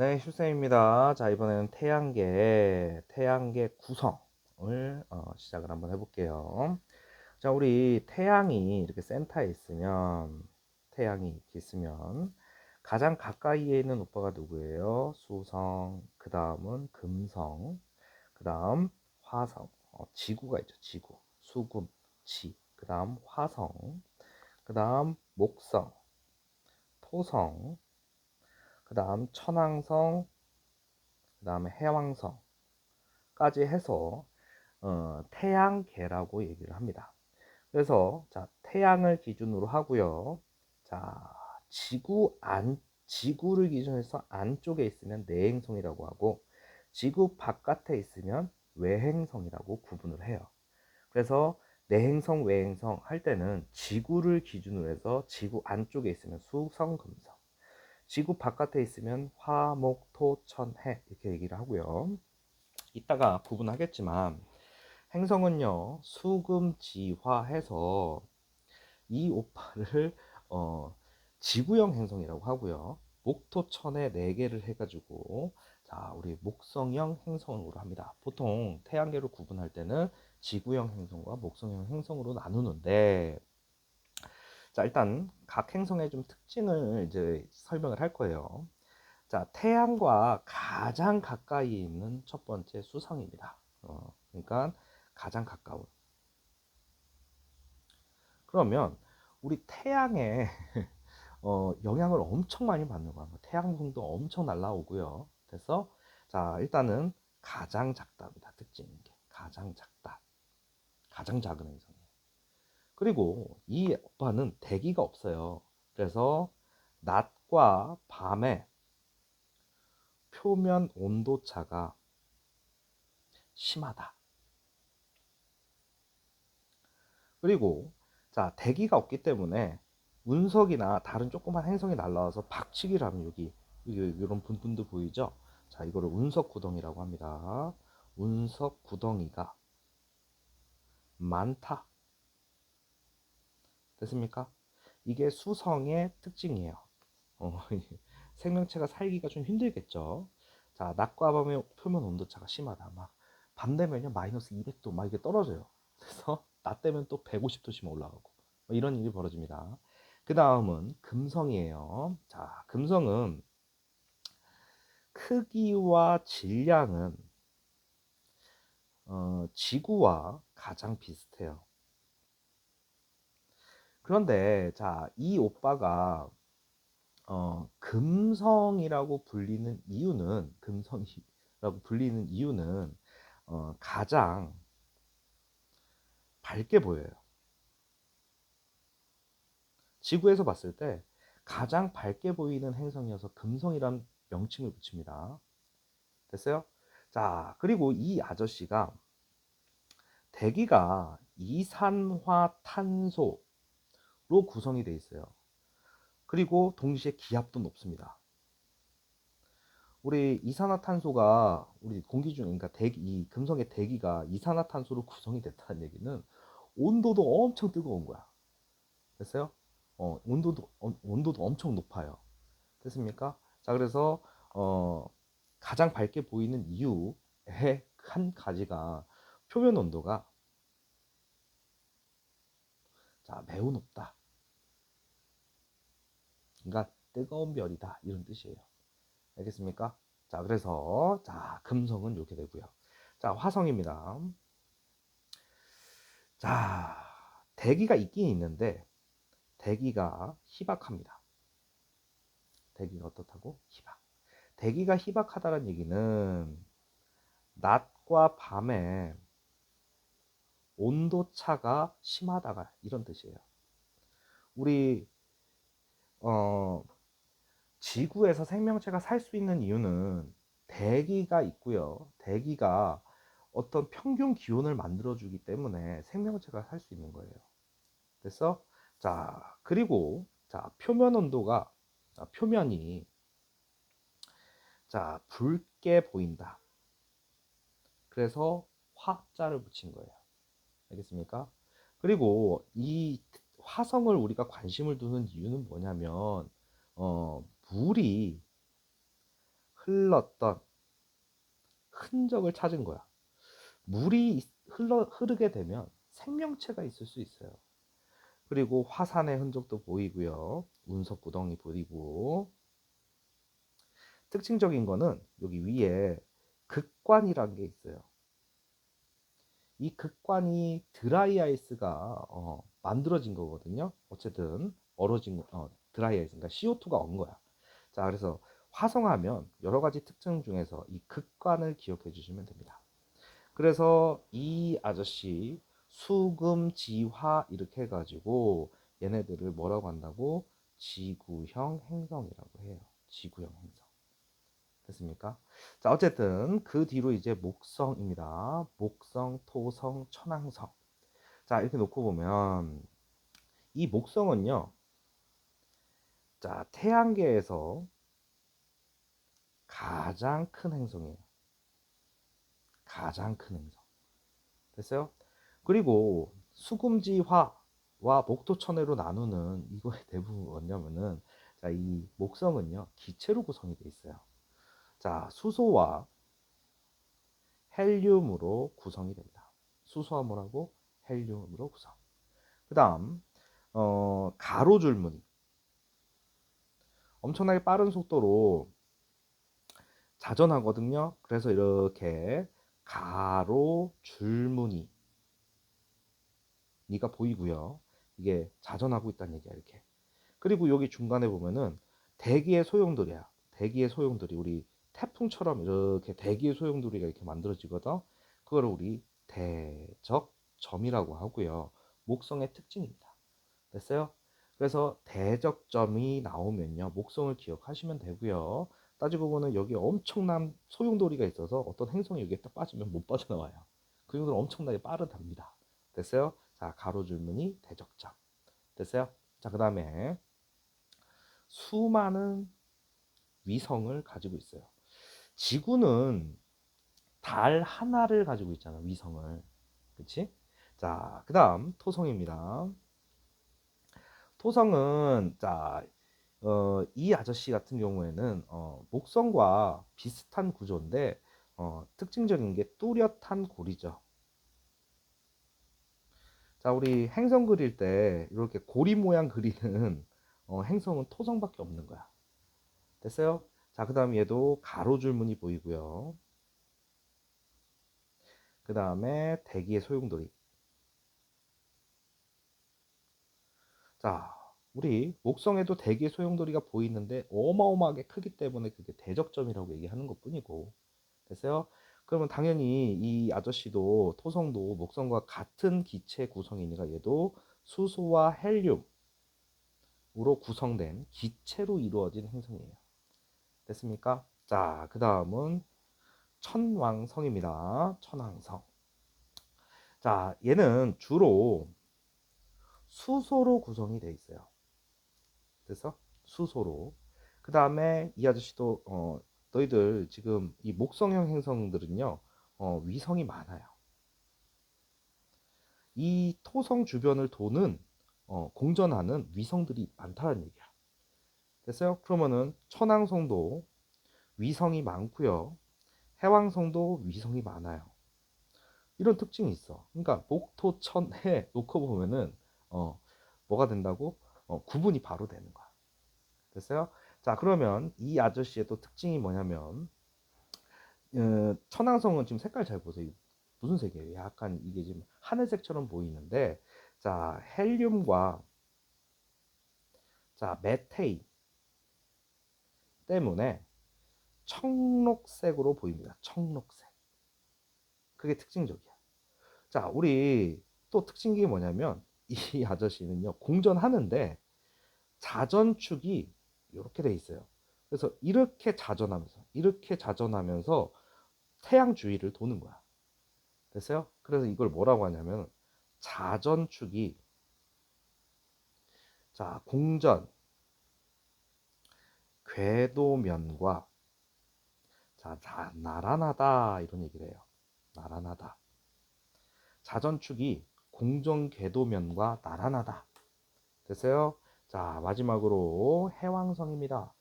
네, 슈쌤입니다. 자, 이번에는 태양계 구성을 시작을 한번 해볼게요. 자, 우리 태양이 이렇게 센터에 있으면, 태양이 이렇게 있으면, 가장 가까이에 있는 오빠가 누구예요? 수성, 그 다음은 금성, 그 다음 화성, 지구가 있죠, 지구, 수금, 그 다음 화성, 그 다음 목성, 토성, 그 다음 천왕성, 그 다음에 해왕성까지 해서 태양계라고 얘기를 합니다. 그래서 자, 태양을 기준으로 하고요. 자, 지구를 기준해서 안쪽에 있으면 내행성이라고 하고 지구 바깥에 있으면 외행성이라고 구분을 해요. 그래서 내행성, 외행성 할 때는 지구를 기준으로 해서 지구 안쪽에 있으면 수성, 금성, 지구 바깥에 있으면 화, 목, 토, 천, 해 이렇게 얘기를 하고요. 이따가 구분하겠지만 행성은요 수금지화해서 이 오파를 어, 지구형 행성이라고 하고요. 목토천에 4개를 해가지고 자 우리 목성형 행성으로 합니다. 보통 태양계를 구분할 때는 지구형 행성과 목성형 행성으로 나누는데 자 일단 각 행성의 좀 특징을 이제 설명을 할 거예요. 자, 태양과 가장 가까이 있는 첫 번째 수성입니다. 그러니까 가장 가까운. 그러면 우리 태양에 영향을 엄청 많이 받는 거야. 태양풍도 엄청 날라오고요. 그래서 자, 일단은 가장 작다입니다. 특징인 게 가장 작다. 가장 작은 행성이에요. 그리고 이 오빠는 대기가 없어요. 그래서 낮과 밤에 표면 온도 차가 심하다. 그리고 자 대기가 없기 때문에 운석이나 다른 조그만 행성이 날라와서 박치기를 하면 여기 이런 분분도 보이죠? 자 이거를 운석 구덩이라고 합니다. 운석 구덩이가 많다. 됐습니까? 이게 수성의 특징이에요. 어, 생명체가 살기가 좀 힘들겠죠. 자 낮과 밤의 표면 온도차가 심하다. 막 밤 되면요 마이너스 200도 막 이게 떨어져요. 그래서 낮 되면 또 150도씩 올라가고 뭐 이런 일이 벌어집니다. 그 다음은 금성이에요. 자 금성은 크기와 질량은 지구와 가장 비슷해요. 그런데 자이 오빠가 금성이라고 불리는 이유는 금성이라고 불리는 이유는 가장 밝게 보여요. 지구에서 봤을 때 가장 밝게 보이는 행성이어서 금성이란 명칭을 붙입니다. 됐어요? 자, 그리고 이 아저씨가 대기가 이산화탄소로 구성이 되어 있어요. 그리고 동시에 기압도 높습니다. 우리 이산화탄소가 우리 공기 중 그러니까 이 금성의 대기가 이산화탄소로 구성이 됐다는 얘기는 온도도 엄청 뜨거운 거야. 됐어요? 온도도 엄청 높아요. 됐습니까? 자, 그래서 어, 가장 밝게 보이는 이유의 한 가지가 표면 온도가 자, 매우 높다. 그러니까 뜨거운 별이다. 이런 뜻이에요. 알겠습니까? 자, 그래서 자, 금성은 이렇게 되고요. 자, 화성입니다. 자, 대기가 있긴 있는데 대기가 희박합니다. 대기가 어떻다고? 희박. 대기가 희박하다는 얘기는 낮과 밤에 온도 차가 심하다가 이런 뜻이에요. 우리 어, 지구에서 생명체가 살 수 있는 이유는 대기가 있고요. 대기가 어떤 평균 기온을 만들어주기 때문에 생명체가 살 수 있는 거예요. 됐어? 자, 그리고 자 표면 온도가 자, 표면이 자 붉게 보인다. 그래서 화자를 붙인 거예요. 알겠습니까? 그리고 이 화성을 우리가 관심을 두는 이유는 뭐냐면 물이 흘렀던 흔적을 찾은 거야. 물이 흐르게 되면 생명체가 있을 수 있어요. 그리고 화산의 흔적도 보이고요. 운석 구덩이 보이고, 특징적인 거는 여기 위에 극관이라는 게 있어요. 이 극관이 드라이 아이스가 만들어진 거거든요. 어쨌든 얼어진 드라이 아이스, 그러니까 CO2가 온 거야. 자, 그래서 화성하면 여러 가지 특징 중에서 이 극관을 기억해 주시면 됩니다. 그래서 이 아저씨 수금지화 이렇게 해가지고 얘네들을 뭐라고 한다고? 지구형 행성이라고 해요. 지구형 행성. 됐습니까? 자, 어쨌든 그 뒤로 이제 목성입니다. 목성, 토성, 천왕성. 자, 이렇게 놓고 보면 이 목성은요. 자, 태양계에서 가장 큰 행성이에요. 가장 큰 행성. 됐어요? 그리고 수금지화와 목토천해로 나누는 이거의 대부분 뭐냐면은, 자, 이 목성은요 기체로 구성이 되어 있어요. 자, 수소와 헬륨으로 구성이 됩니다. 수소와 뭐라고? 헬륨으로 구성. 그 다음 가로줄무늬, 엄청나게 빠른 속도로 자전하거든요. 그래서 이렇게 가로줄무늬 가 보이고요. 이게 자전하고 있다는 얘기야, 이렇게. 그리고 여기 중간에 보면은 대기의 소용돌이야. 대기의 소용돌이, 우리 태풍처럼 이렇게 대기의 소용돌이가 이렇게 만들어지거든. 그걸 우리 대적점이라고 하고요. 목성의 특징입니다. 됐어요? 그래서 대적점이 나오면요, 목성을 기억하시면 되고요. 따지고 보면 여기 엄청난 소용돌이가 있어서 어떤 행성이 여기에 딱 빠지면 못 빠져나와요. 그 정도로 엄청나게 빠르답니다. 됐어요? 자, 가로줄무늬 대적점. 됐어요? 자, 그 다음에 수많은 위성을 가지고 있어요. 지구는 달 하나를 가지고 있잖아, 위성을. 그치? 자, 그 다음 토성입니다. 토성은, 자, 이 아저씨 같은 경우에는 목성과 비슷한 구조인데 특징적인 게 뚜렷한 고리죠. 자, 우리 행성 그릴 때 이렇게 고리 모양 그리는 행성은 토성밖에 없는 거야. 됐어요? 자, 그 다음 얘도 가로줄무늬 보이고요. 그 다음에 대기의 소용돌이. 자, 우리 목성에도 대기의 소용돌이가 보이는데 어마어마하게 크기 때문에 그게 대적점이라고 얘기하는 것 뿐이고. 됐어요? 그러면 당연히 이 아저씨도 토성도 목성과 같은 기체 구성이니까 얘도 수소와 헬륨으로 구성된 기체로 이루어진 행성이에요. 됐습니까? 자, 그 다음은 천왕성입니다. 천왕성. 자, 얘는 주로 수소로 구성이 되어 있어요. 그래서 수소로. 그 다음에 이 아저씨도 너희들 지금 이 목성형 행성들은요 위성이 많아요. 이 토성 주변을 도는 공전하는 위성들이 많다는 얘기야. 됐어요? 그러면은 천왕성도 위성이 많고요. 해왕성도 위성이 많아요. 이런 특징이 있어. 그러니까 목토천해 놓고 보면은 뭐가 된다고? 구분이 바로 되는 거야. 됐어요? 자, 그러면 이 아저씨의 또 특징이 뭐냐면 천왕성은 지금 색깔 잘 보세요. 무슨 색이에요? 약간 이게 지금 하늘색처럼 보이는데, 자, 헬륨과 자 메테인 때문에 청록색으로 보입니다. 청록색. 그게 특징적이야. 자, 우리 또 특징이 뭐냐면 이 아저씨는요 공전하는데 자전축이 이렇게 돼 있어요. 그래서 이렇게 자전하면서 태양 주위를 도는 거야. 됐어요? 그래서 이걸 뭐라고 하냐면 자전축이, 자, 공전 궤도면과, 자, 나란하다 이런 얘기를 해요. 나란하다. 자전축이 공전 궤도면과 나란하다. 됐어요? 자, 마지막으로 해왕성입니다.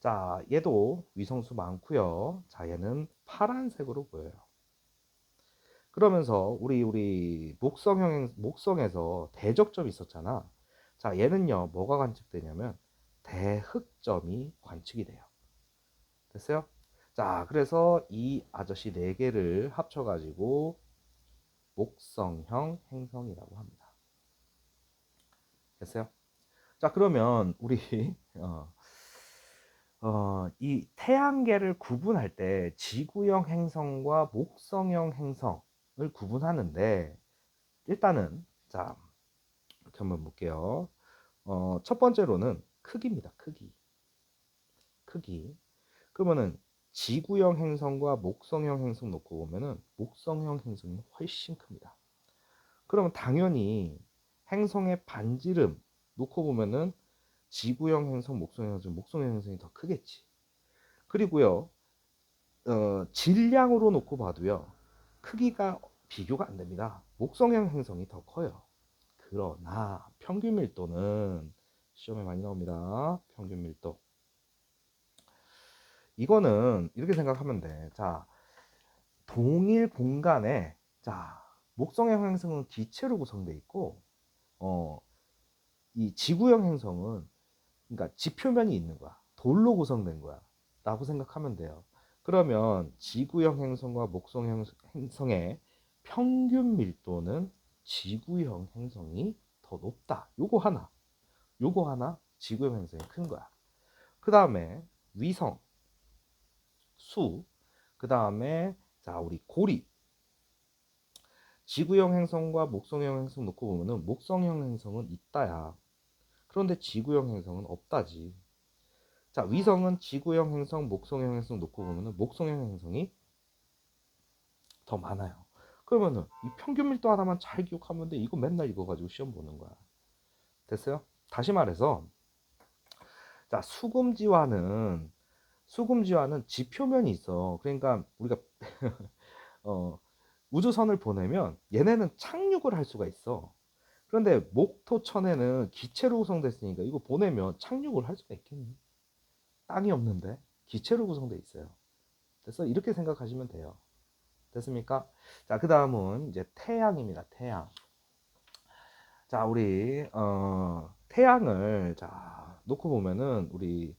자, 얘도 위성수 많고요. 자, 얘는 파란색으로 보여요. 그러면서 우리 목성에서 대적점이 있었잖아. 자, 얘는요, 뭐가 관측되냐면 대흑점이 관측이 돼요. 됐어요? 자, 그래서 이 아저씨 네 개를 합쳐가지고 목성형 행성이라고 합니다. 됐어요? 자, 그러면 우리 어, 이 태양계를 구분할 때 지구형 행성과 목성형 행성을 구분하는데 일단은 자 이렇게 한번 볼게요. 첫 번째로는 크기입니다. 크기. 그러면은 지구형 행성과 목성형 행성 놓고 보면은 목성형 행성이 훨씬 큽니다. 그러면 당연히 행성의 반지름 놓고 보면은 지구형 행성, 목성형 행성이 더 크겠지. 그리고요, 질량으로 놓고 봐도요, 크기가 비교가 안 됩니다. 목성형 행성이 더 커요. 그러나 평균 밀도는 시험에 많이 나옵니다. 평균 밀도. 이거는 이렇게 생각하면 돼. 자, 동일 공간에 자, 목성형 행성은 기체로 구성되어 있고, 어, 이 지구형 행성은 그러니까 지표면이 있는 거야. 돌로 구성된 거야. 라고 생각하면 돼요. 그러면 지구형 행성과 목성형 행성의 평균 밀도는 지구형 행성이 더 높다. 요거 하나 지구형 행성이 큰 거야. 그 다음에 위성, 수, 그 다음에 자 우리 고리, 지구형 행성과 목성형 행성 놓고 보면은 목성형 행성은 있다야. 그런데 지구형 행성은 없다지. 자, 위성은 지구형 행성, 목성형 행성 놓고 보면은 목성형 행성이 더 많아요. 그러면은 이 평균 밀도 하나만 잘 기억하면 돼. 이거 맨날 이거 가지고 시험 보는 거야. 됐어요? 다시 말해서 자, 수금지와는 지표면이 있어. 그러니까 우리가 어, 우주선을 보내면 얘네는 착륙을 할 수가 있어. 그런데 목토천에는 기체로 구성됐으니까 이거 보내면 착륙을 할 수가 있겠니? 땅이 없는데 기체로 구성돼 있어요. 그래서 이렇게 생각하시면 돼요. 됐습니까? 자, 그 다음은 이제 태양입니다. 태양. 자, 우리 태양을 자 놓고 보면은 우리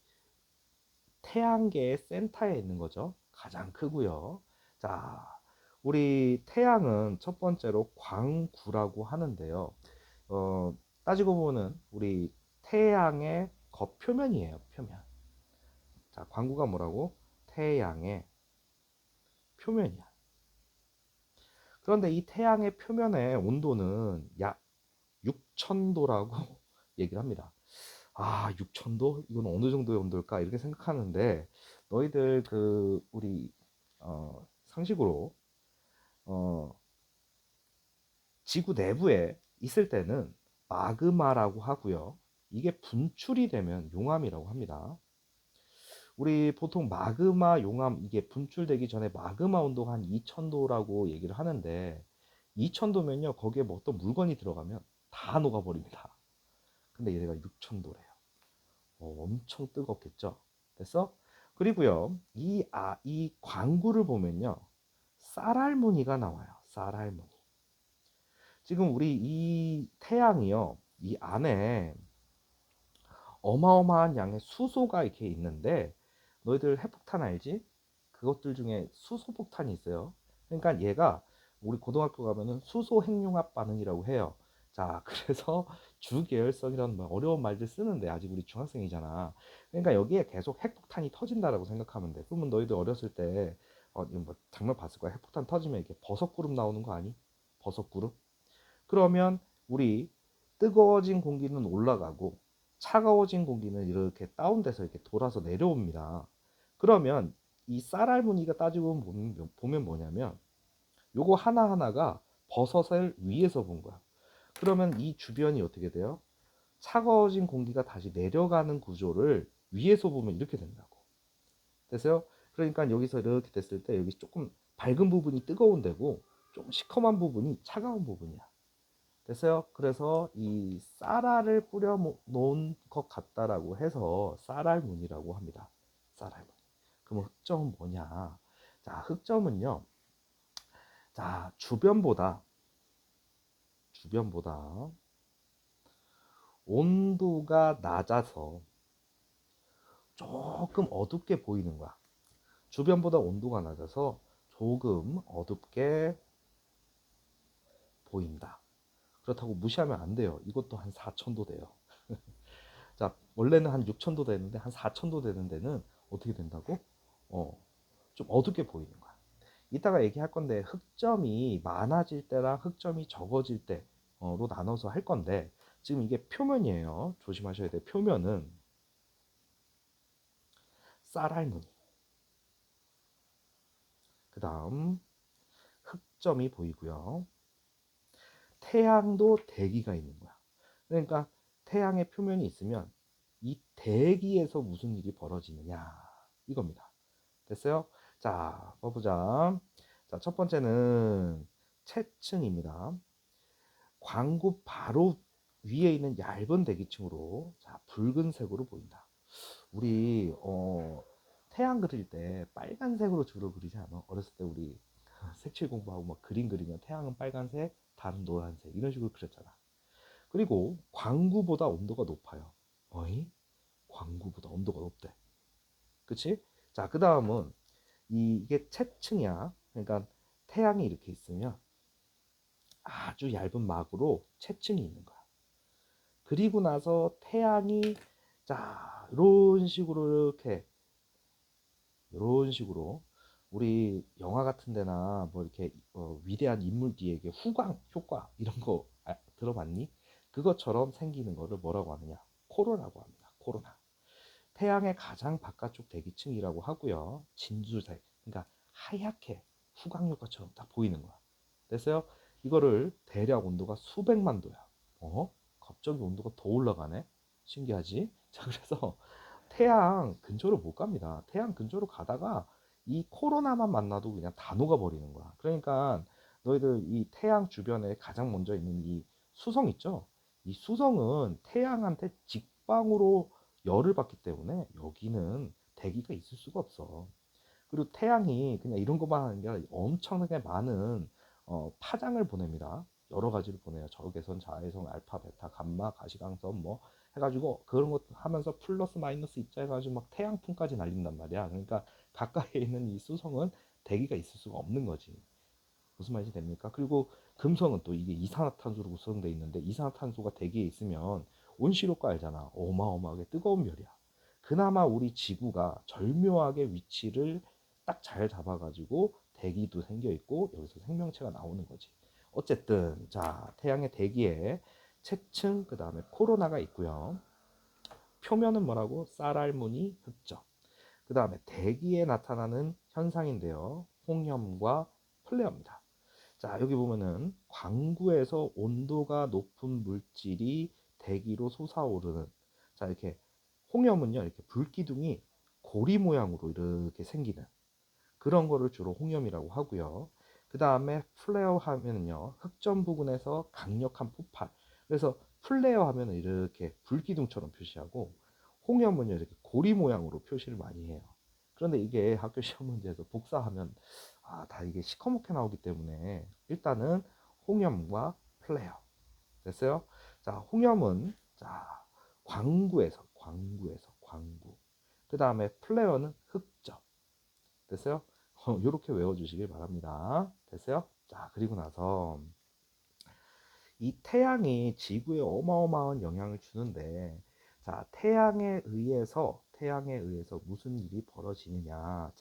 태양계의 센터에 있는 거죠. 가장 크고요. 자, 우리 태양은 첫 번째로 광구라고 하는데요. 따지고 보면 우리 태양의 겉표면이에요. 표면. 자, 광구가 뭐라고? 태양의 표면이야. 그런데 이 태양의 표면의 온도는 약 6,000도라고 얘기를 합니다. 아, 6,000도? 이건 어느 정도의 온도일까? 이렇게 생각하는데 너희들 그 우리 상식으로 어, 지구 내부에 있을 때는 마그마라고 하고요. 이게 분출이 되면 용암이라고 합니다. 우리 보통 마그마, 용암 이게 분출되기 전에 마그마 온도가 한 2,000도라고 얘기를 하는데 2,000도면요 거기에 뭐 어떤 물건이 들어가면 다 녹아버립니다. 근데 얘네가 6,000도래요. 엄청 뜨겁겠죠. 됐어? 그리고요 이 광구를 보면요 쌀알무늬가 나와요. 쌀알무늬. 지금 우리 이 태양이요 이 안에 어마어마한 양의 수소가 이렇게 있는데 너희들 핵폭탄 알지? 그것들 중에 수소폭탄이 있어요. 그러니까 얘가 우리 고등학교 가면은 수소 핵융합 반응이라고 해요. 자, 그래서 주계열성이라는 어려운 말들 쓰는데 아직 우리 중학생이잖아. 그러니까 여기에 계속 핵폭탄이 터진다라고 생각하면 돼. 그러면 너희들 어렸을 때 이거 뭐 장면 봤을 거야. 핵폭탄 터지면 이렇게 버섯구름 나오는 거 아니? 버섯구름? 그러면 우리 뜨거워진 공기는 올라가고 차가워진 공기는 이렇게 다운돼서 이렇게 돌아서 내려옵니다. 그러면 이 쌀알무늬가 따지고 보면 뭐냐면 요거 하나하나가 버섯을 위에서 본 거야. 그러면 이 주변이 어떻게 돼요? 차가워진 공기가 다시 내려가는 구조를 위에서 보면 이렇게 된다고. 됐어요? 그러니까 여기서 이렇게 됐을 때 여기 조금 밝은 부분이 뜨거운 데고 좀 시커먼 부분이 차가운 부분이야. 됐어요? 그래서 이 쌀알을 뿌려 놓은 것 같다라고 해서 쌀알무늬라고 합니다. 쌀알무늬. 그럼 흑점은 뭐냐? 자, 흑점은요. 자, 주변보다 온도가 낮아서 조금 어둡게 보이는 거야. 주변보다 온도가 낮아서 조금 어둡게 보인다. 그렇다고 무시하면 안 돼요. 이것도 한 4,000도 돼요. 자, 원래는 한 6,000도 되는데 한 4,000도 되는 데는 어떻게 된다고? 좀 어둡게 보이는 거야. 이따가 얘기할 건데 흑점이 많아질 때랑 흑점이 적어질 때로 나눠서 할 건데 지금 이게 표면이에요. 조심하셔야 돼요. 표면은 쌀알무늬. 그 다음 흑점이 보이고요. 태양도 대기가 있는 거야. 그러니까 태양의 표면이 있으면 이 대기에서 무슨 일이 벌어지느냐 이겁니다. 됐어요? 자, 봐보자. 자, 첫 번째는 채층입니다. 광구 바로 위에 있는 얇은 대기층으로 자, 붉은색으로 보인다. 우리 태양 그릴 때 빨간색으로 주로 그리지 않아? 어렸을 때 우리 색칠 공부하고 막 그림 그리면 태양은 빨간색, 달은 노란색 이런 식으로 그렸잖아. 그리고 광구보다 온도가 높아요. 어이? 광구보다 온도가 높대. 그치? 자, 그 다음은 이게 채층이야. 그러니까 태양이 이렇게 있으면 아주 얇은 막으로 채층이 있는 거야. 그리고 나서 태양이 자, 이런 식으로 우리 영화 같은 데나 뭐 이렇게 위대한 인물 뒤에 이게 후광 효과 이런 거 들어봤니? 그것처럼 생기는 거를 뭐라고 하느냐? 코로나라고 합니다. 코로나. 태양의 가장 바깥쪽 대기층이라고 하고요. 진주색, 그러니까 하얗게 후광 효과처럼 딱 보이는 거야. 됐어요? 이거를 대략 온도가 수백만 도야. 갑자기 온도가 더 올라가네? 신기하지? 자, 그래서 태양 근처로 못 갑니다. 태양 근처로 가다가 이 코로나만 만나도 그냥 다 녹아버리는 거야. 그러니까 너희들 이 태양 주변에 가장 먼저 있는 이 수성 있죠? 이 수성은 태양한테 직방으로 열을 받기 때문에 여기는 대기가 있을 수가 없어. 그리고 태양이 그냥 이런 것만 하는 게 아니라 엄청나게 많은 파장을 보냅니다. 여러 가지를 보내요. 적외선, 자외선, 알파, 베타, 감마, 가시광선 뭐 해가지고 그런 것 하면서 플러스 마이너스 입자 해가지고 막 태양풍까지 날린단 말이야. 그러니까 가까이에 있는 이 수성은 대기가 있을 수가 없는 거지. 무슨 말인지 됩니까? 그리고 금성은 또 이게 이산화탄소로 구성되어 있는데 이산화탄소가 대기에 있으면 온실효과 알잖아. 어마어마하게 뜨거운 별이야. 그나마 우리 지구가 절묘하게 위치를 딱 잘 잡아가지고 대기도 생겨 있고 여기서 생명체가 나오는 거지. 어쨌든 자, 태양의 대기에 채층 그 다음에 코로나가 있고요. 표면은 뭐라고? 쌀알무늬 흑점. 그 다음에 대기에 나타나는 현상인데요. 홍염과 플레어입니다. 자, 여기 보면은 광구에서 온도가 높은 물질이 대기로 솟아오르는 자, 이렇게 홍염은요, 이렇게 불기둥이 고리 모양으로 이렇게 생기는 그런 거를 주로 홍염이라고 하고요. 그 다음에 플레어 하면은요, 흑점 부근에서 강력한 폭발. 그래서 플레어 하면은 이렇게 불기둥처럼 표시하고, 홍염은요, 이렇게 고리 모양으로 표시를 많이 해요. 그런데 이게 학교 시험 문제에서 복사하면, 다 이게 시커멓게 나오기 때문에, 일단은 홍염과 플레어. 됐어요? 자, 홍염은, 자, 광구. 그 다음에 플레어는 흑점. 됐어요? 이렇게 외워주시길 바랍니다. 됐어요? 자, 그리고 나서 이 태양이 지구에 어마어마한 영향을 주는데, 자, 태양에 의해서 무슨 일이 벌어지느냐,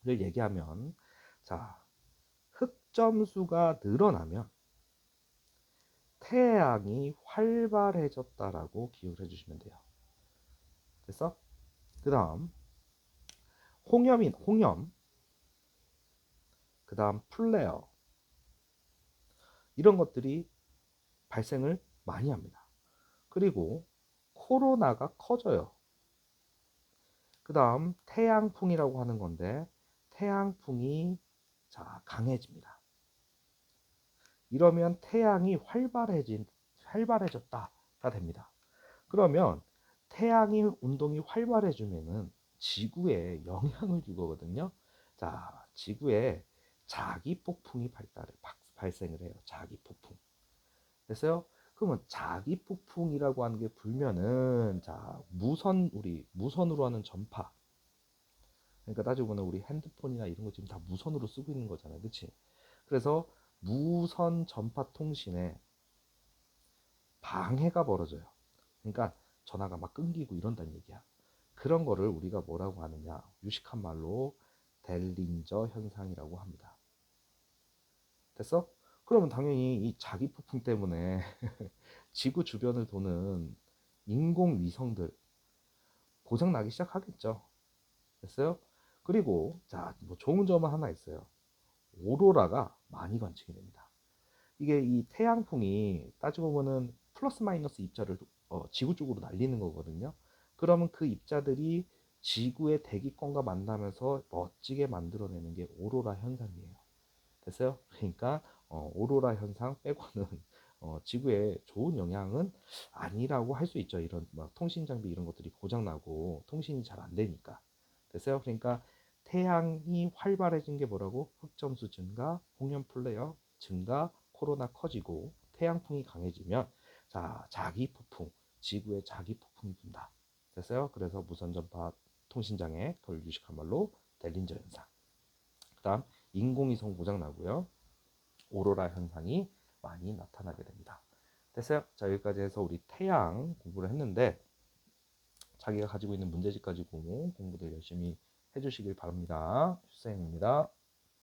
를 얘기하면, 자, 흑점수가 늘어나면 태양이 활발해졌다라고 기억을 해주시면 돼요. 됐어? 그 다음, 홍염, 그 다음 플레어, 이런 것들이 발생을 많이 합니다. 그리고 코로나가 커져요. 그 다음 태양풍이라고 하는 건데 태양풍이 강해집니다. 이러면 태양이 활발해졌다가 됩니다. 그러면 태양이 운동이 활발해지면은 지구에 영향을 주거든요. 자, 지구에 자기 폭풍이 발생을 해요. 자기 폭풍. 됐어요? 그러면 자기 폭풍이라고 하는 게 불면은, 자, 우리 무선으로 하는 전파. 그러니까 따지고 보면 우리 핸드폰이나 이런 거 지금 다 무선으로 쓰고 있는 거잖아요. 그치? 그래서 무선 전파 통신에 방해가 벌어져요. 그러니까 전화가 막 끊기고 이런다는 얘기야. 그런 거를 우리가 뭐라고 하느냐? 유식한 말로 델린저 현상이라고 합니다. 됐어? 그러면 당연히 이 자기 폭풍 때문에 지구 주변을 도는 인공 위성들 고장 나기 시작하겠죠. 됐어요? 그리고 자, 뭐 좋은 점은 하나 있어요. 오로라가 많이 관측이 됩니다. 이게 이 태양풍이 따지고 보면 플러스 마이너스 입자를 지구 쪽으로 날리는 거거든요. 그러면 그 입자들이 지구의 대기권과 만나면서 멋지게 만들어내는 게 오로라 현상이에요. 됐어요? 그러니까 오로라 현상 빼고는 지구에 좋은 영향은 아니라고 할 수 있죠. 이런 막 통신 장비 이런 것들이 고장 나고 통신이 잘 안 되니까. 됐어요? 그러니까 태양이 활발해진 게 뭐라고? 흑점수 증가, 홍련 플레어 증가, 코로나 커지고 태양풍이 강해지면 자, 자기 폭풍, 지구에 자기 폭풍이 분다. 됐어요? 그래서 무선 전파 통신장애, 그걸 유식한 말로 델린저 현상. 그다음 인공위성 고장 나고요. 오로라 현상이 많이 나타나게 됩니다. 됐어요? 자, 여기까지 해서 우리 태양 공부를 했는데 자기가 가지고 있는 문제집 가지고 공부들 열심히 해주시길 바랍니다. 슈쌤입니다.